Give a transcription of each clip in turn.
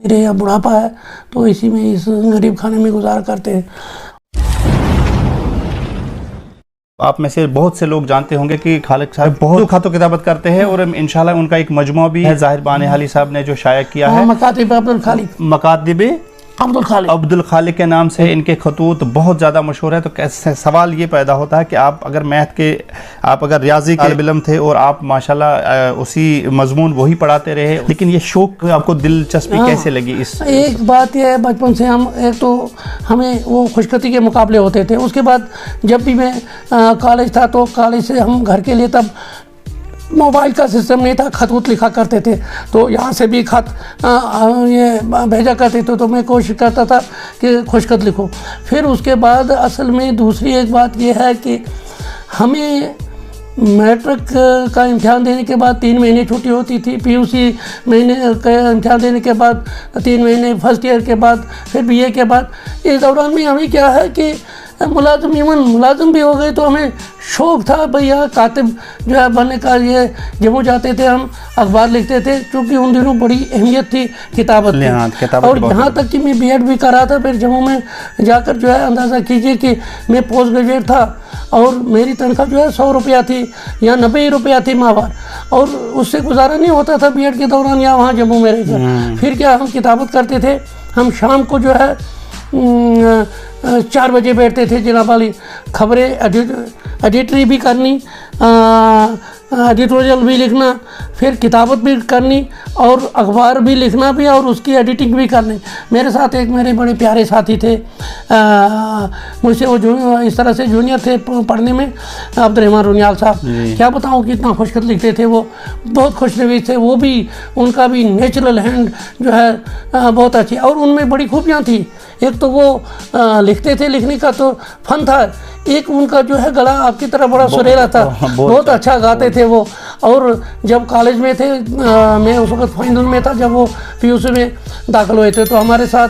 मेरे या बुढ़ापा है तो इसी में इस गरीब खाने में गुजारा करते हैं। आप में से बहुत से लोग जानते होंगे कि खालिक साहब बहुत खातो किताबत करते हैं और इंशाल्लाह उनका एक मजमू भी है, ज़ाहिर बानेहाली साहब ने जो शाया किया है, मकातिब अब्दुल खालिक, मकातिब अब्दुल खालिक के नाम से इनके खतूत बहुत ज़्यादा मशहूर है। तो कैसे सवाल ये पैदा होता है कि आप अगर मैथ के, आप अगर रियाजी के इल्म थे और आप माशाल्लाह उसी मजमून वही पढ़ाते रहे, लेकिन ये शौक आपको दिलचस्पी कैसे लगी इस? एक बात यह है, बचपन से हम एक तो हमें वो खुशखती के मुकाबले होते थे। उसके बाद जब भी मैं कॉलेज था तो कॉलेज से हम घर के लिए, तब मोबाइल का सिस्टम नहीं था, खत लिखा करते थे, तो यहाँ से भी खत ये भेजा करते थे। तो मैं कोशिश करता था कि खुशखत लिखूँ। फिर उसके बाद असल में दूसरी एक बात ये है कि हमें मैट्रिक का इम्तिहान देने के बाद 3 महीने छुट्टी होती थी, पीयूसी महीने का इम्तिहान देने के बाद 3 महीने, फर्स्ट ईयर के बाद, फिर बीए के बाद। इस दौरान में हमें क्या है कि मुलाजिम भी हो गए, तो हमें शौक़ था भैया कातिब जो है बनने का। ये जम्मू जाते थे, हम अखबार लिखते थे, क्योंकि उन दिनों बड़ी अहमियत थी किताबत की। और यहाँ तक कि मैं बीएड भी कर रहा था। फिर जम्मू में जाकर जो है अंदाज़ा कीजिए कि मैं पोस्ट ग्रेजुएट था और मेरी तनख्वाह जो है 100 रुपया थी या 90 रुपया थी माहवार, और उससे गुजारा नहीं होता था बीएड के दौरान या वहाँ जम्मू में रहकर। फिर क्या, हम किताबत करते थे। हम शाम को जो है 4 बजे बैठते थे, जनाब वाली खबरें एडिटरी भी करनी, एडिटोरियल भी लिखना, फिर किताबत भी करनी और अखबार भी लिखना भी, और उसकी एडिटिंग भी करनी। मेरे साथ एक मेरे बड़े प्यारे साथी थे, मुझसे वो इस तरह से जूनियर थे पढ़ने में, अब्दुर्रहमान रुनियाल साहब। क्या बताऊँ कितना खुशखत लिखते थे वो, बहुत खुशनवीस थे वो भी। उनका भी नेचुरल हैंड जो है बहुत अच्छी, और उनमें बड़ी खूबियाँ थी। एक तो वो लिखते थे, लिखने का तो फन था। एक उनका जो है गला आपकी तरह बड़ा सुरीला था, बहुत अच्छा गाते थे वो। और जब कॉलेज में थे, मैं उस वक्त फाइनल में था जब वो पीयूसी में दाखिल हुए थे, तो हमारे साथ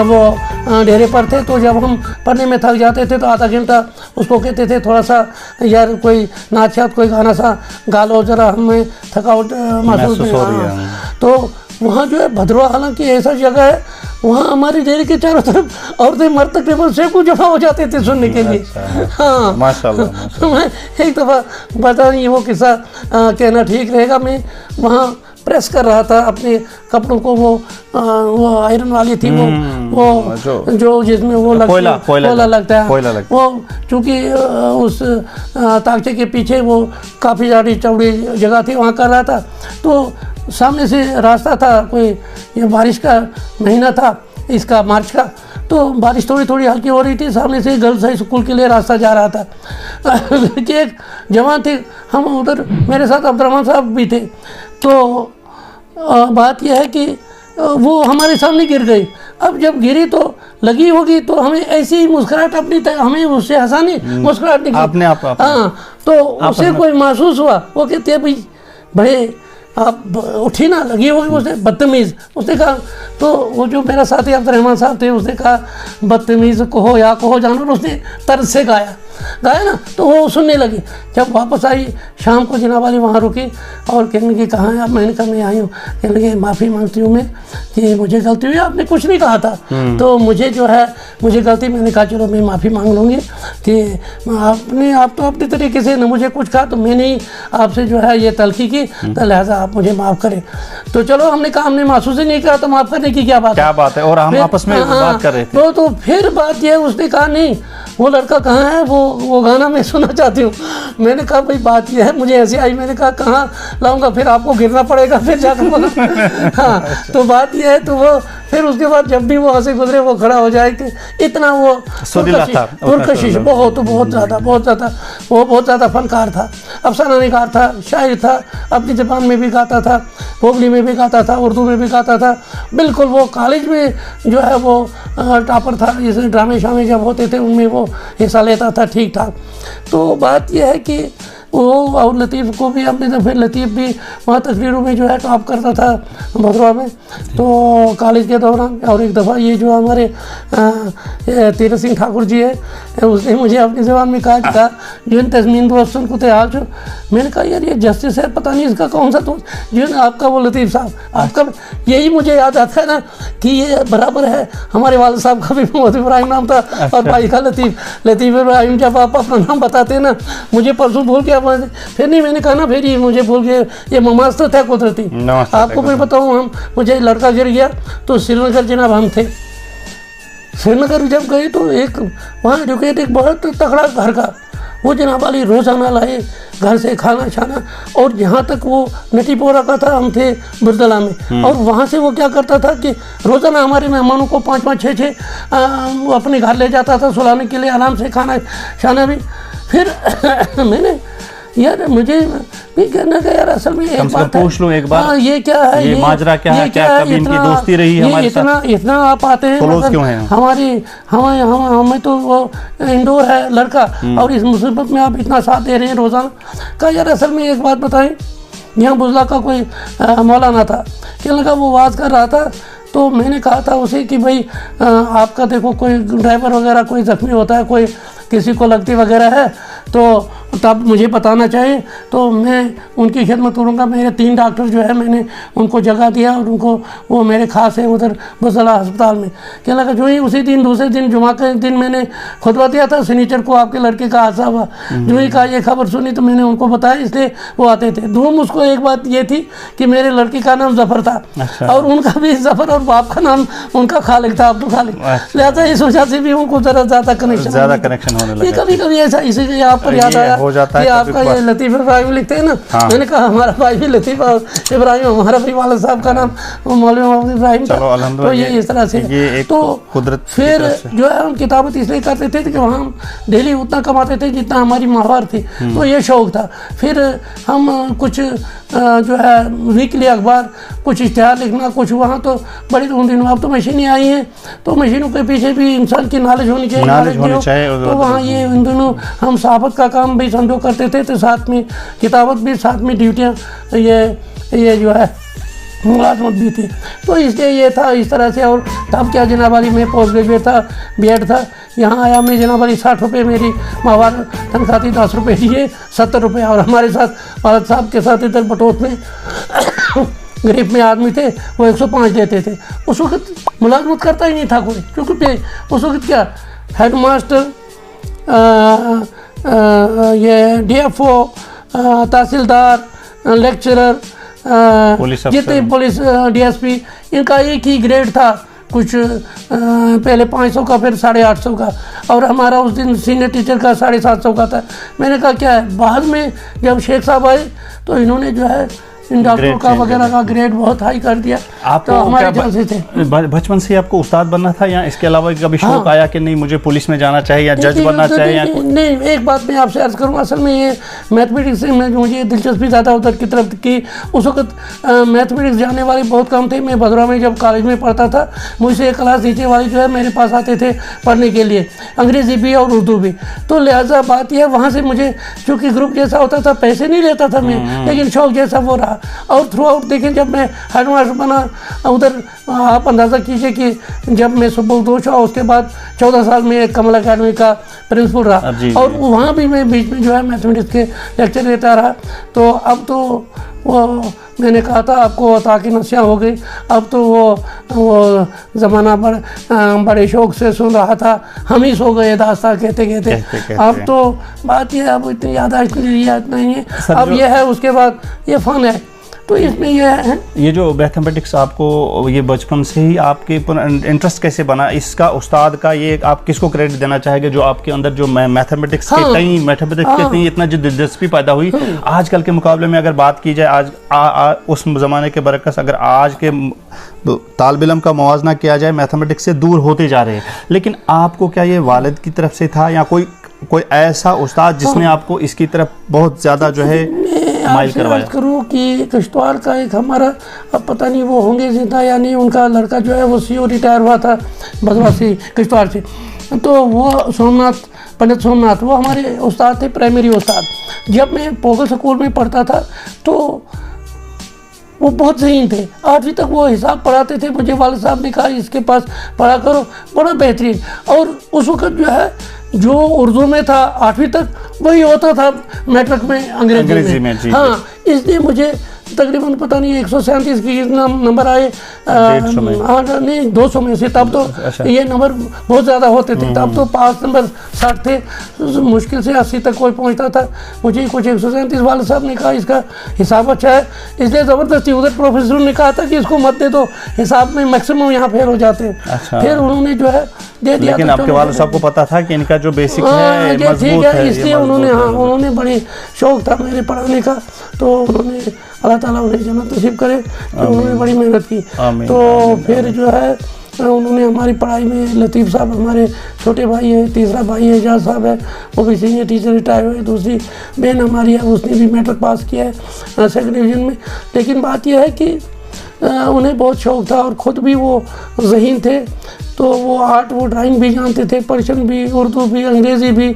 वो डेरे पर थे। तो जब हम पढ़ने में थक जाते थे तो आधा घंटा उसको कहते थे, थोड़ा सा यार कोई नाच कोई गाना सा गा लो, जरा हमें थकावट महसूस हो रही है। तो वहाँ जो है भद्रवा, हालांकि ऐसा जगह है, वहाँ हमारी डेरे के चारों तरफ औरतें मर्द तकरीबन से कुछ जमा हो जाते थे सुनने के लिए। हाँ माशाल्लाह। मैं एक दफ़ा पता नहीं वो किस्सा कहना ठीक रहेगा, मैं वहाँ प्रेस कर रहा था अपने कपड़ों को, वो आयरन वाली थी, वो जो जिसमें वो कोयला लगता है, वो चूँकि उस ताकचे के पीछे वो काफ़ी ज़्यादा चौड़ी जगह थी, वहाँ कर रहा था। तो सामने से रास्ता था, कोई ये बारिश का महीना था इसका, मार्च का, तो बारिश थोड़ी थोड़ी हल्की हो रही थी। सामने से गर्ल्स हाई स्कूल के लिए रास्ता जा रहा था कि एक जवान थे, हम उधर, मेरे साथ अब्दुर्रहमान साहब भी थे। तो बात यह है कि वो हमारे सामने गिर गई। अब जब गिरी तो लगी होगी, तो हमें ऐसी ही मुस्कुराहट अपनी, हमें उससे हंसानी मुस्कुराहट निकली। हाँ, तो उसे कोई महसूस हुआ, वो कहते हैं भाई बड़े आप उठी ना, लगी होगी उसे, बदतमीज़। उसने कहा, तो वो जो मेरा साथी अब्दुर्रहमान साहब थे, उसने कहा बदतमीज़ कहो या कहो जानवर, उसने तर्ज से गाया ना, तो वो सुनने लगी। जब वापस आई शाम को, जनाब वाली वहाँ रुकी और कहने लगी कहाँ है आप? मैंने कहा मैं आई हूँ। कहने लगी माफ़ी मांगती हूँ मैं कि मुझे गलती हुई, आपने कुछ नहीं कहा था तो मुझे जो है मुझे गलती। मैंने कहा चलो मैं माफ़ी मांग लूँगी कि आप तो अपने तरीके से न मुझे कुछ कहा, तो मैंने ही आपसे जो है ये तलखी की, तो लिहाजा आप मुझे माफ़ करें। तो चलो हमने कहा हमने महसूस ही नहीं कहा, तो माफ़ करने की क्या बात है। और हम आपस में बात कर रहे थे। तो फिर बात यह, उसने कहा नहीं वो लड़का कहाँ है, वो गाना मैं सुनना चाहती हूँ। मैंने कहा भाई बात यह है, मुझे ऐसी आई, मैंने कहा कहाँ लाऊंगा, फिर आपको गिरना पड़ेगा फिर जाकर। हाँ, तो बात यह है। तो वो फिर उसके बाद जब भी वो हंसे गुजरे वो खड़ा हो जाए कि इतना वो पुरकशिश, बहुत ज़्यादा वो बहुत ज़्यादा फनकार था, अफसाना निगार था, शायर था, अपनी ज़बान में भी गाता था, बोगली में भी गाता था, उर्दू में भी गाता था। बिल्कुल वो कॉलेज में जो है वो टॉपर था, जैसे ड्रामे शामे जब होते थे उनमें वो हिस्सा लेता था ठीक ठाक। तो बात यह है कि वो और लतीफ़ को भी हमने, तो फिर लतीफ़ भी वहाँ तकरीरों में जो है टॉप करता था भदरवा में, तो कॉलेज के दौरान। और एक दफ़ा ये जो हमारे तीरथ सिंह ठाकुर जी है, उसने मुझे अपनी ज़बान में कहा था जिन तजमीन दोस्त उनको हाल जो, मैंने कहा यार ये जस्टिस है, पता नहीं इसका कौन सा दोस्त, जिन आपका वो लतीफ़ साहब आपका, यही मुझे याद आता है ना कि ये बराबर है, हमारे वाले साहब का भी मोहम्मद इब्राहिम नाम था और भाई का लतीफ़ इब्राहिम। जब आप अपना नाम बताते ना, मुझे परसों भूल गया, फिर नहीं मैंने कहा ना, फिर ये मुझे भूल गया, ये ममाज तो था कुदरती। आपको मैं बताऊँ, हम मुझे लड़का गिर गया तो श्रीनगर जनाब हम थे, श्रीनगर जब गए तो एक वहाँ रुके थे, एक बहुत तगड़ा घर का, वो जनाब वाली रोज़ाना लाए घर से खाना छाना, और यहाँ तक वो नटीपोरा का था, हम थे बुरदला में, और वहाँ से वो क्या करता था कि रोज़ाना हमारे मेहमानों को 5-5 6-6 वो अपने घर ले जाता था सुलाने के लिए, आराम से खाना छाना भी। फिर मैंने यार मुझे भी कहना का यार असल में एक बात पूछ लूं एक बार, ये क्या है, ये माजरा क्या है, क्या कभी इनकी दोस्ती रही है हमारे साथ, इतना आप आते हैं, क्यों हैं हमें तो वो इंडोर है लड़का, और इस मुसीबत में आप इतना साथ दे रहे हैं रोज़ाना का। यार असल में एक बात बताएं, यहाँ बुजला का कोई मौलाना था, क्या लगा वो वाज कर रहा था, तो मैंने कहा था उसे कि भाई आपका देखो कोई ड्राइवर वगैरह कोई ज़ख्मी होता है, कोई किसी को लगती वगैरह है, तो तब मुझे बताना चाहिए, तो मैं उनकी खिदमत करूँगा। मेरे 3 डॉक्टर जो है मैंने उनको जगह दिया, और उनको वो मेरे खास हैं उधर बुज़ला अस्पताल में। क्या लगा जो ही उसी दिन दूसरे दिन जुमा के दिन मैंने खुतबा दिया था, सनीचर को आपके लड़के का हादसा हुआ, जो ही कहा ये खबर सुनी तो मैंने उनको बताया, इसलिए वो आते थे। धूम उसको एक बात ये थी कि मेरे लड़के का नाम जफ़र था, और उनका भी जफ़र, और बाप का नाम उनका खालिक था, अब्दुल खालिक, लिहाजा इस वजह से भी उनको ज़रा ज़्यादा कनेक्शन होने लगा। ये कभी ऐसा इसीलिए आप पर याद आया हो जाता है कि आपका ये लतीफ़ इब्राहिम लिखते हैं ना, मैंने कहा हमारा भाई भी लतीफ़ इब्राहिम, हमारा भी वाला साहब का नाम मौलवी मोहम्मद इब्राहिम था, तो ये इस तरह से। तो फिर जो है हम किताबत इसलिए करते थे कि वहाँ हम डेली उतना कमाते थे जितना हमारी माहवार थी, तो ये शौक़ था। फिर हम कुछ जो है वीकली अखबार, कुछ इश्तिहार लिखना, कुछ वहाँ तो बड़ी दिनों अब तो मशीनें आई हैं, तो मशीनों के पीछे भी इंसान की नॉलेज होनी चाहिए, तो वहाँ ये इन दोनों हम सहाफ़त का काम भी समझो करते थे, तो साथ में किताबत भी, साथ में ड्यूटियाँ, ये जो है मुलाजमत भी थी, तो इसलिए ये था इस तरह से। और तब क्या जनाब वाली मैं पोस्ट ग्रेजुएट था, बीएड था, यहाँ आया मैं जनाब वाली 60 रुपये मेरी माहवार तनख्वाह थी, 10 रुपये दिए 70 रुपये, और हमारे साथ वालद साहब के साथ इधर बटोत में गरीब में आदमी थे, वो 105 देते थे। उस वक्त मुलाजमत करता ही नहीं था कोई, क्योंकि उस वक्त क्या हेड मास्टर, ये DFO, तहसीलदार, लेक्चरर, जितने पुलिस DSP, इनका एक ही ग्रेड था, कुछ पहले 500 का, फिर 850 का, और हमारा उस दिन सीनियर टीचर का 750 का था। मैंने कहा क्या है, बाद में जब शेख साहब आए तो इन्होंने जो है इन डॉक्टरों का वगैरह का ग्रेड बहुत हाई कर दिया। आप तो हमारे जलसे थे, बचपन से आपको उस्ताद बनना था, या इसके अलावा कभी शौक आया कि नहीं मुझे पुलिस में जाना चाहिए या जज बनना चाहिए? या नहीं, एक बात मैं आपसे अर्ज करूँ, असल में ये मैथमेटिक्स में मुझे दिलचस्पी ज़्यादा उधर की तरफ की। उस वक्त मैथमेटिक्स जानने वाले बहुत कम थे। मैं भदरवा में जब कॉलेज में पढ़ता था, मुझसे एक क्लास नीचे वाले जो है मेरे पास आते थे पढ़ने के लिए, अंग्रेज़ी भी और उर्दू भी। तो लिहाजा बात यह, वहाँ से मुझे चूँकि ग्रुप जैसा होता था, पैसे नहीं लेता था मैं, लेकिन शौक जैसा वो रहा। और थ्रू आउट देखें, जब मैं हेड मास्टर बना उधर, आप अंदाज़ा कीजिए कि जब मैं सुबुलदोश हुआ उसके बाद 14 साल में कमल अकेडमी का प्रिंसिपल रहा, और वहाँ भी मैं बीच में जो है मैथमेटिक्स के लेक्चर देता रहा। तो अब तो वो मैंने कहा था आपको ताकि नसियाँ हो गई, अब तो वो ज़माना बड़े शौक़ से सुन रहा था, हम ही सो गए दास्तां कहते कहते। अब तो बात यह, अब इतनी यादाश्त नहीं है, अब यह है, उसके बाद ये फ़न है। तो इसमें यह है, ये जो मैथमेटिक्स आपको ये बचपन से ही आपके इंटरेस्ट कैसे बना, इसका उस्ताद का ये आप किसको क्रेडिट देना चाहेंगे जो आपके अंदर जो मैथमेटिक्स के तई इतना जो दिलचस्पी पैदा हुई? आजकल के मुकाबले में अगर बात की जाए, आज उस ज़माने के बरकस अगर आज के तालिब इल्म का मुवाजना किया जाए, मैथमेटिक्स से दूर होते जा रहे हैं। लेकिन आपको क्या ये वालिद की तरफ से था, या कोई ऐसा उस्ताद जिसने आपको इसकी तरफ बहुत ज़्यादा जो है माइल करवाया? करूँ कि किश्तवाड़ का एक हमारा, अब पता नहीं वो होंगे जिंदा या नहीं, उनका लड़का जो है वो CO रिटायर हुआ था बदवा से, किश्तवाड़ से। तो वो सोमनाथ पंडित सोमनाथ, वो हमारे उस्ताद थे, प्राइमरी उस्ताद। जब मैं पोगल स्कूल में पढ़ता था तो वो बहुत ज़हीन थे। 8वीं तक वो हिसाब पढ़ाते थे। मुझे वाले साहब ने कहा इसके पास पढ़ा करो, बड़ा बेहतरीन। और उस वक्त जो है जो उर्दू में था 8वीं तक वही होता था मैट्रिक में अंग्रेजी में। हाँ, इसलिए मुझे तकरीबन पता नहीं 137 की नंबर आए, नहीं 200 में से। तब तो ये नंबर बहुत ज़्यादा होते थे, तब तो 5 नंबर 60 थे, मुश्किल से 80 तक कोई पहुंचता था। मुझे कुछ 137 वाले साहब ने कहा इसका हिसाब अच्छा है, इसलिए ज़बरदस्ती उधर प्रोफेसर ने कहा था कि इसको मत दे दो, हिसाब में मैक्सिमम यहाँ फेल हो जाते हैं। अच्छा। फिर उन्होंने जो है दे दिया। लेकिन आपके वाले साहब को पता था कि इनका जो बेसिक है मजबूत है, इसलिए उन्होंने बड़ी शौक था मेरे पढ़ाने का, तो उन्होंने अल्लाह ताला उन्हें जन्नत नसीब करे, तो उन्होंने बड़ी मेहनत की। तो फिर जो है उन्होंने हमारी पढ़ाई में, लतीफ़ साहब हमारे छोटे भाई है, तीसरा भाई है एजाज साहब है, वो भी सीनियर टीचर रिटायर हुए। दूसरी बहन हमारी है, उसने भी मैट्रिक पास किया है 2nd डिवीज़न में। लेकिन बात यह है कि उन्हें बहुत शौक़ था और ख़ुद भी वो ज़हीन थे, तो वो आर्ट, वो ड्राइंग भी जानते थे, पर्शियन भी, उर्दू भी, अंग्रेज़ी भी,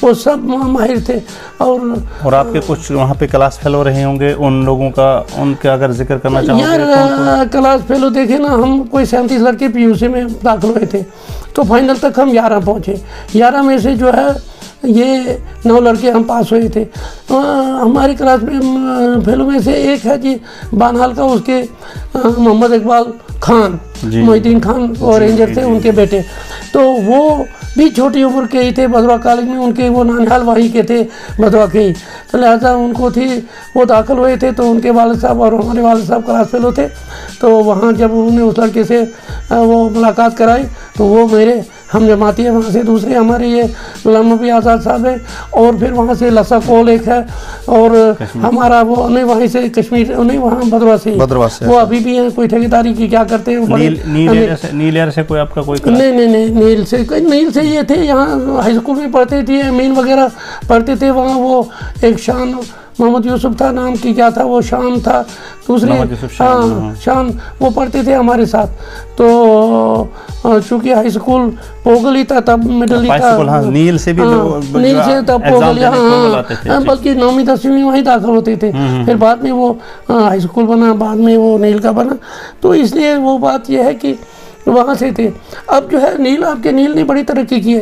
वो सब माहिर थे। और आपके कुछ वहाँ पे क्लास फेलो रहे होंगे, उन लोगों का, उनका अगर जिक्र करना चाहोगे? यार क्लास फेलो देखे ना, हम कोई 37 लड़के PUC में दाखिल हुए थे, तो फाइनल तक हम 11 पहुँचे। 11 में से जो है ये 9 लड़के हम पास हुए थे। हमारी क्लास में फेलो में से एक है जी बानहाल का, उसके मोहम्मद इकबाल खान, मोहिद्दीन खान और रेंजर थे, उनके बेटे। तो वो भी छोटी उम्र के ही थे, भदवा कॉलेज में उनके, वो नानिहाल वहीं के थे, भदवा के ही, तो लिहाजा उनको थी, वो दाखिल हुए थे। तो उनके वालिद साहब और हमारे वालिद साहब क्लास फेलो थे। तो वहाँ जब उन्होंने उस लड़के से वो मुलाकात कराई, तो वो मेरे हम जमाती है। वहाँ से दूसरे हमारे ये गुलाम नबी आज़ाद साहब है, और फिर वहाँ से लसा कोल एक है, और हमारा वो नहीं वहीं से कश्मीर नहीं, वहाँ भदवा से वो अभी भी हैं, कोई ठेकेदारी की क्या करते हैं। नील से कोई आपका कोई? नहीं, नील से ये थे, यहाँ हाई स्कूल में पढ़ते थे, अमीन वगैरह पढ़ते थे। वहाँ वो एक शान मोहम्मद यूसुफ था, नाम की क्या था वो, शान था, दूसरे हाँ शान, वो पढ़ते थे हमारे साथ। तो चूँकि हाई स्कूल पोगल ही था तब, मिडिल ही था, नील से तब पोगल, हाँ, बल्कि 9वीं 10वीं में वहीं दाखिल होते थे। फिर बाद में वो हाई स्कूल बना, बाद में वो नील का बना। तो इसलिए वो बात यह है कि वहाँ से थे। अब जो है नील, आपके नील ने बड़ी तरक्की की है।